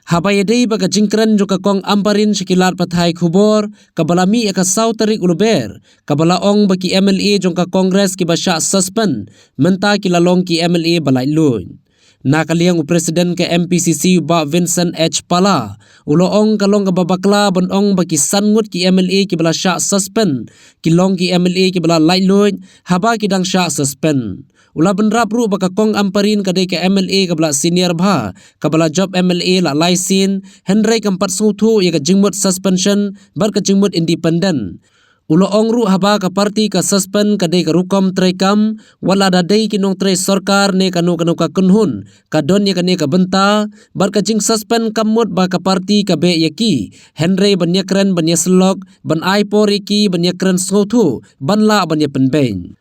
Haba yadei baka jingkran joka kong amparin sekilar pathai khubor kabalami eka sau tarik uluber kabala ong baki MLA jongka kongres ki basha Suspen menta ki lalong ki MLA balai lun. Naka liang presiden ke MPCC ba Vincent H pala ulo ong kalong kababakla bon ong baki sangut ki MLA ki bala Shah Suspen ki long ki MLA ki bala lai lun haba ki dang Shah Suspen. Ula benrap ru baka kong amparin kadai ke MLA ke bala senior bha kabala job MLA la laisin Henry keempat sutu ya ke jingmut suspension bar ke jingmut independent. Ulo ong ru haba ka parti ka suspend kadai ka rukom trekam wala dadai kinong tre sarkar ne kanu ka kunhun ka don ya kane ka benta bar ka jing suspend kamut ba ka parti ka be yaki Henry banyakren banyaslok ban aipor yaki banyakren sutu banla banya penbeng.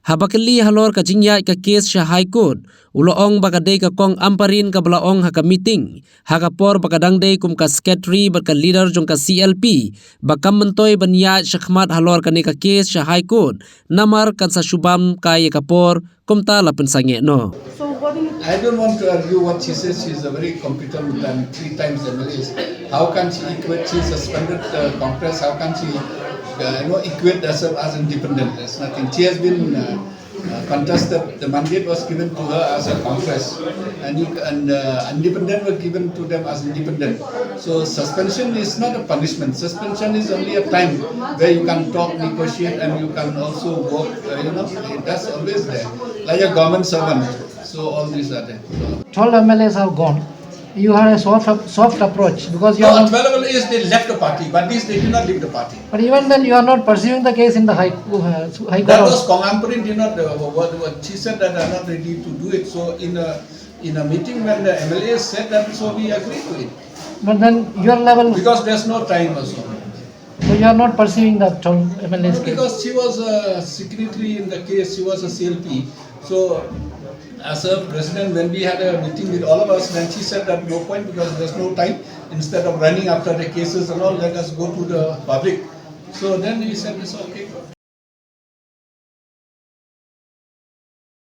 Habakali halor ka jingya ka kes Shah High Court ulo ong bakadei ka kong amparin ka bala ong haka meeting haka por bakadang dei kum ka secretary baka leader jong ka CLP bakam mentoy banya syakmat halor ka ne ka kes Shah High Court namar kan sa shubam kay ka por kumta la pensange no. I don't want to argue what she says. She is a very competent and 3 times MLA. How can she equate? She suspended Congress. How can she equate herself as independent? There's nothing. She has been contested. The mandate was given to her as a Congress, and independent were given to them as independent. So suspension is not a punishment. Suspension is only a time where you can talk, negotiate, and you can also work. That's always there, like a government servant. So all these are there. So. 12 MLAs have gone. You had a soft approach because you are not, 12 MLAs they left the party, but these they did not leave the party. but even then you are not pursuing the case in the High Court. That was Kongampurin did not. What she said that they are not ready to do it. So in a meeting when the MLAs said that, so we agreed to it. But then your level, Because there's no time also. so you are not pursuing the 12 MLAs case. Because she was a secretary in the case, she was a CLP. So as a president, when we had a meeting with all of us, then she said that no point because there's no time. Instead of running after the cases and all, let us go to the public. So then we said it's okay.